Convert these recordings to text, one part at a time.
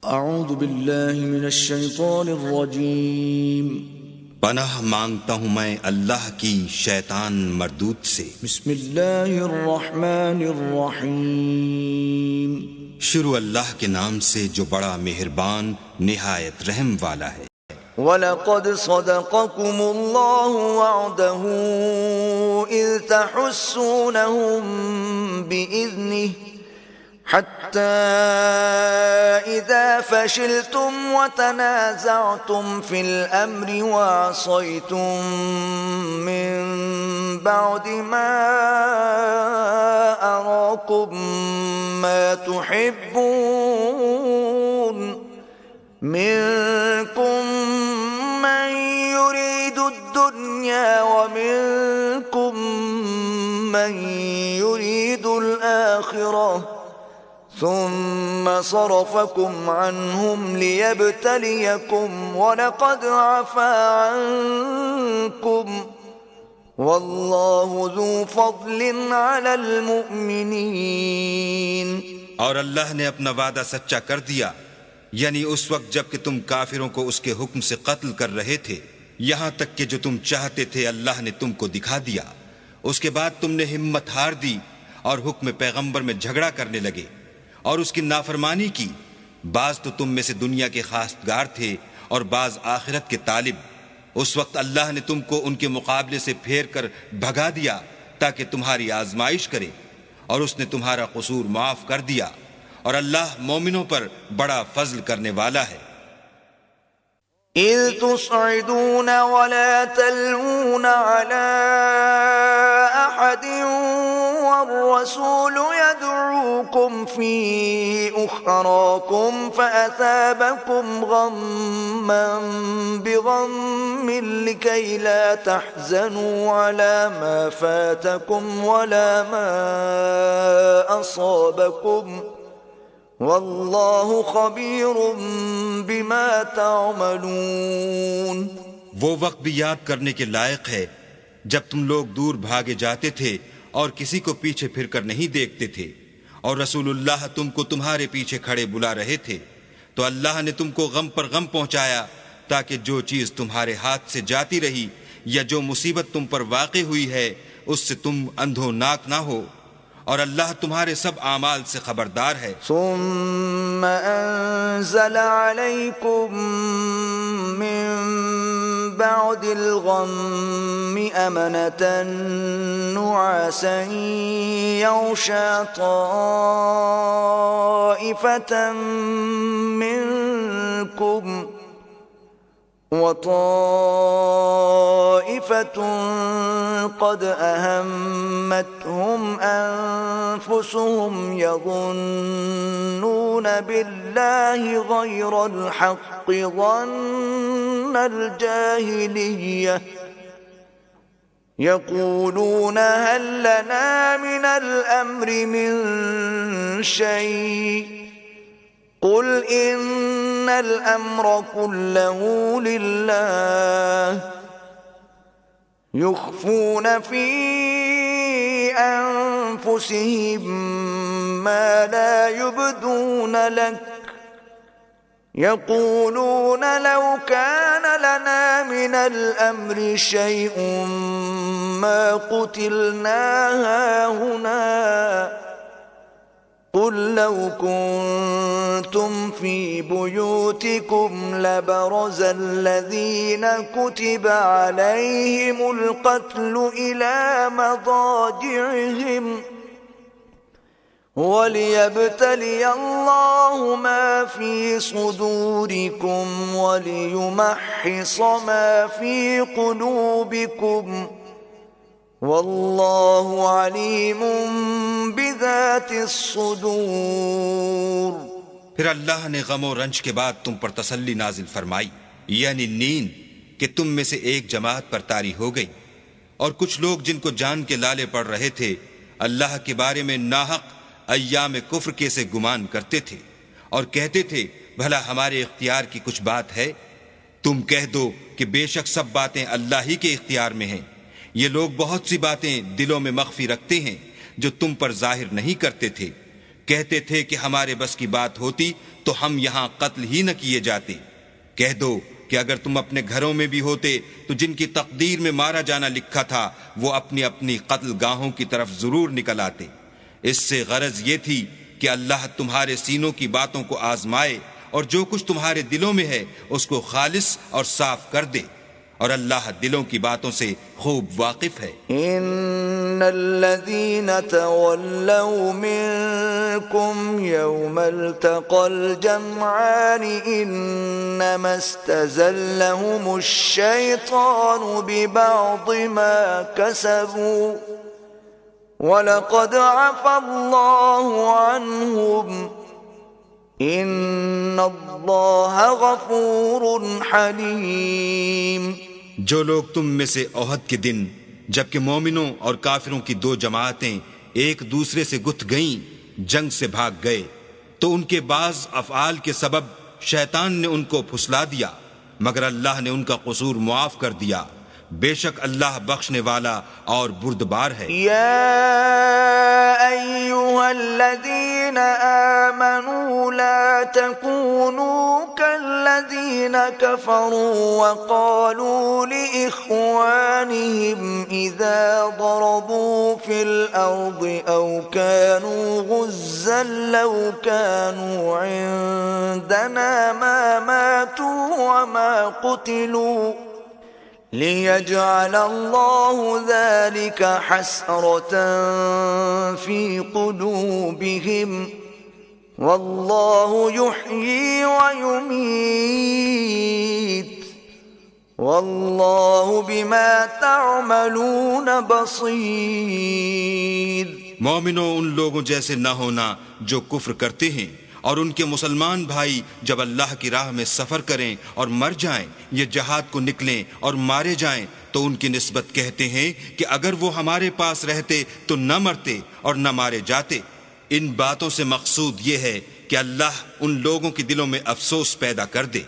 اعوذ باللہ من الشیطان الرجیم پناہ مانگتا ہوں میں اللہ کی شیطان مردود سے۔ بسم اللہ الرحمن الرحیم شروع اللہ کے نام سے جو بڑا مہربان نہایت رحم والا ہے۔ وَلَقَدْ صَدَقَكُمُ اللَّهُ وَعْدَهُ إِذْ تَحُسُّونَهُم بِإِذْنِهِ حَتَّى إِذَا فَشِلْتُمْ وَتَنَازَعْتُمْ فِي الْأَمْرِ وَعَصَيْتُمْ مِنْ بَعْدِ مَا أَرَاكُمْ مَا تُحِبُّونَ مِنْكُمْ مَنْ يُرِيدُ الدُّنْيَا وَمِنْكُمْ مَنْ يُرِيدُ الْآخِرَةَ ثم صرفكم عنهم ليبتليكم ولقد عفا عنكم والله ذو فضل على المؤمنين۔ اور اللہ نے اپنا وعدہ سچا کر دیا، یعنی اس وقت جب کہ تم کافروں کو اس کے حکم سے قتل کر رہے تھے، یہاں تک کہ جو تم چاہتے تھے اللہ نے تم کو دکھا دیا۔ اس کے بعد تم نے ہمت ہار دی اور حکم پیغمبر میں جھگڑا کرنے لگے اور اس کی نافرمانی کی۔ بعض تو تم میں سے دنیا کے خواستگار تھے اور بعض آخرت کے طالب۔ اس وقت اللہ نے تم کو ان کے مقابلے سے پھیر کر بھگا دیا تاکہ تمہاری آزمائش کرے، اور اس نے تمہارا قصور معاف کر دیا، اور اللہ مومنوں پر بڑا فضل کرنے والا ہے۔ اذ تصعدون ولا تلوون على احد والرسول يدعوكم في أخراكم فأثابكم غما بغم لكي لا تحزنوا على ما فاتكم ولا ما أصابكم واللہ خبیر بما تعملون۔ وہ وقت بھی یاد کرنے کے لائق ہے جب تم لوگ دور بھاگے جاتے تھے اور کسی کو پیچھے پھر کر نہیں دیکھتے تھے، اور رسول اللہ تم کو تمہارے پیچھے کھڑے بلا رہے تھے، تو اللہ نے تم کو غم پر غم پہنچایا تاکہ جو چیز تمہارے ہاتھ سے جاتی رہی یا جو مصیبت تم پر واقع ہوئی ہے اس سے تم اندھوناک نہ ہو، اور اللہ تمہارے سب اعمال سے خبردار ہے۔ ثم انزل علیکم من بعد الغم امنة نعاسا یغشی طائفة منکم وطائفة قد أهمتهم أنفسهم يظنون بالله غير الحق ظن الجاهلية يقولون هل لنا من الأمر من شيء قل إن الأمر كله لله يخفون في أنفسهم ما لا يبدون لك يقولون لو كان لنا من الأمر شيء ما قتلنا هاهنا قل لو كنتم في بيوتكم لبرز الذين كتب عليهم القتل إلى مضاجعهم وليبتلي الله ما في صدوركم وليمحص ما في قلوبكم واللہ علیم بذات الصدور۔ پھر اللہ نے غم و رنج کے بعد تم پر تسلی نازل فرمائی، یعنی نیند، کہ تم میں سے ایک جماعت پر طاری ہو گئی، اور کچھ لوگ جن کو جان کے لالے پڑ رہے تھے اللہ کے بارے میں ناحق ایام کفر کے سے گمان کرتے تھے، اور کہتے تھے بھلا ہمارے اختیار کی کچھ بات ہے؟ تم کہہ دو کہ بے شک سب باتیں اللہ ہی کے اختیار میں ہیں۔ یہ لوگ بہت سی باتیں دلوں میں مخفی رکھتے ہیں جو تم پر ظاہر نہیں کرتے تھے۔ کہتے تھے کہ ہمارے بس کی بات ہوتی تو تو ہم یہاں قتل ہی نہ کیے جاتے۔ کہہ دو کہ اگر تم اپنے گھروں میں بھی ہوتے تو جن کی تقدیر میں مارا جانا لکھا تھا وہ اپنی اپنی قتل گاہوں کی طرف ضرور نکل آتے۔ اس سے غرض یہ تھی کہ اللہ تمہارے سینوں کی باتوں کو آزمائے اور جو کچھ تمہارے دلوں میں ہے اس کو خالص اور صاف کر دے، اور اللہ دلوں کی باتوں سے خوب واقف ہے۔ ان الذين تولوا منكم يوم التقى الجمعان انما استزلهم الشيطان ببعض ما كسبوا ولقد عفى الله عنهم ان اللہ غفور حلیم۔ جو لوگ تم میں سے احد کے دن جبکہ مومنوں اور کافروں کی دو جماعتیں ایک دوسرے سے گتھ گئیں جنگ سے بھاگ گئے تو ان کے بعض افعال کے سبب شیطان نے ان کو پھسلا دیا، مگر اللہ نے ان کا قصور معاف کر دیا، بے شک اللہ بخشنے والا اور بردبار ہے۔ یا ایہا الذین آمنوا لا تکونوا کالذین کفروا وقالوا لإخوانهم اذا ضربوا في الارض او كانوا غزا لو كانوا عندنا ما ماتوا وما قتلوا ليجعل الله ذلك حسرة في قلوبهم والله يحيي ويميت والله بما تعملون بصير۔ مومنوں، ان لوگوں جیسے نہ ہونا جو کفر کرتے ہیں اور ان کے مسلمان بھائی جب اللہ کی راہ میں سفر کریں اور مر جائیں یا جہاد کو نکلیں اور مارے جائیں تو ان کی نسبت کہتے ہیں کہ اگر وہ ہمارے پاس رہتے تو نہ مرتے اور نہ مارے جاتے۔ ان باتوں سے مقصود یہ ہے کہ اللہ ان لوگوں کے دلوں میں افسوس پیدا کر دے،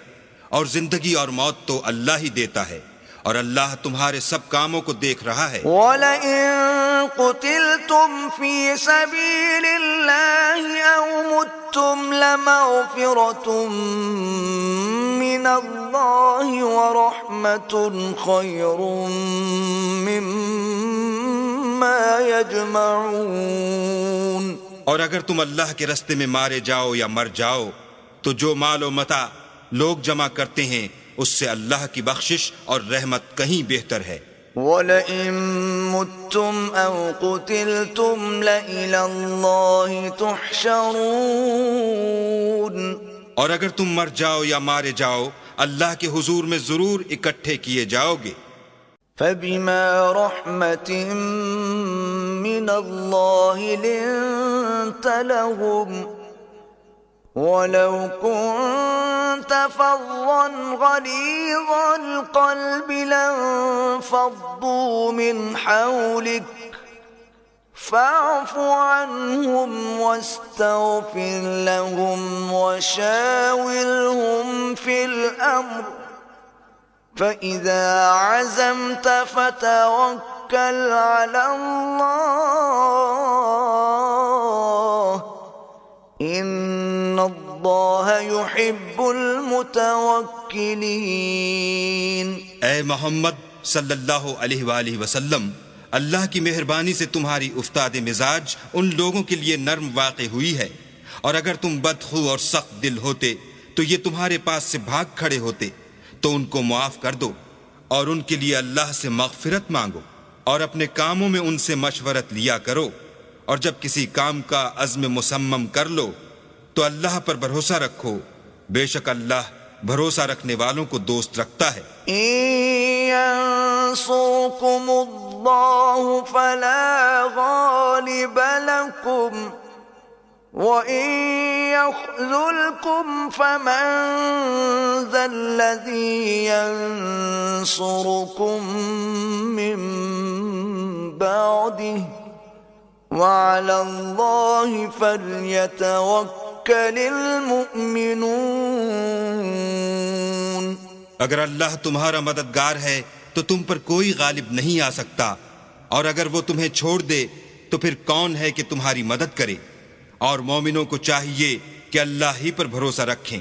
اور زندگی اور موت تو اللہ ہی دیتا ہے، اور اللہ تمہارے سب کاموں کو دیکھ رہا ہے۔ وَلَئِن قُتِلْتُمْ فِي سَبِيلِ اللَّهِ أَوْ مُتُّمْ لَمَغْفِرَةٌ مِّنَ اللَّهِ وَرَحْمَةٌ خَيْرٌ مِّمَّا يَجْمَعُونَ۔ اور اگر تم اللہ کے رستے میں مارے جاؤ یا مر جاؤ تو جو مال و متاع لوگ جمع کرتے ہیں اس سے اللہ کی بخشش اور رحمت کہیں بہتر ہے۔ وَلَئِن مُتُّمْ أَوْ قُتِلْتُمْ لَإِلَى اللَّهِ تُحْشَرُونَ۔ اور اگر تم مر جاؤ یا مارے جاؤ اللہ کے حضور میں ضرور اکٹھے کیے جاؤ گے۔ فَبِمَا رَحْمَةٍ مِّنَ اللَّهِ لِنتَ لَهُمْ وَلَوْ كُنْتَ فَظًّا غَلِيظَ الْقَلْبِ لَانفَضُّوا مِنْ حَوْلِكَ فَاعْفُ عَنْهُمْ وَاسْتَغْفِرْ لَهُمْ وَشَاوِرْهُمْ فِي الْأَمْرِ فَإِذَا عَزَمْتَ فَتَوَكَّلْ عَلَى اللَّهِ إِنَّ اللَّهَ يُحِبُّ الْمُتَوَكِّلِينَ۔ اے محمد صلی اللہ علیہ وآلہ وسلم، اللہ کی مہربانی سے تمہاری افتاد مزاج ان لوگوں کے لیے نرم واقع ہوئی ہے، اور اگر تم بدخو اور سخت دل ہوتے تو یہ تمہارے پاس سے بھاگ کھڑے ہوتے، تو ان کو معاف کر دو اور ان کے لیے اللہ سے مغفرت مانگو، اور اپنے کاموں میں ان سے مشورت لیا کرو، اور جب کسی کام کا عزم مصمم کر لو تو اللہ پر بھروسہ رکھو، بے شک اللہ بھروسہ رکھنے والوں کو دوست رکھتا ہے۔ إِن يَنصُرْكُمُ اللَّهُ فَلَا غَالِبَ لَكُمْ وَإِن يَخْذُلْكُمْ فَمَن ذَا الَّذِي يَنصُرُكُم مِّن بَعْدِهِ وَعَلَى اللَّهِ فَلْيَتَوَكَّلِ الْمُؤْمِنُونَ۔ اگر اللہ تمہارا مددگار ہے تو تم پر کوئی غالب نہیں آ سکتا، اور اگر وہ تمہیں چھوڑ دے تو پھر کون ہے کہ تمہاری مدد کرے؟ اور مومنوں کو چاہیے کہ اللہ ہی پر بھروسہ رکھیں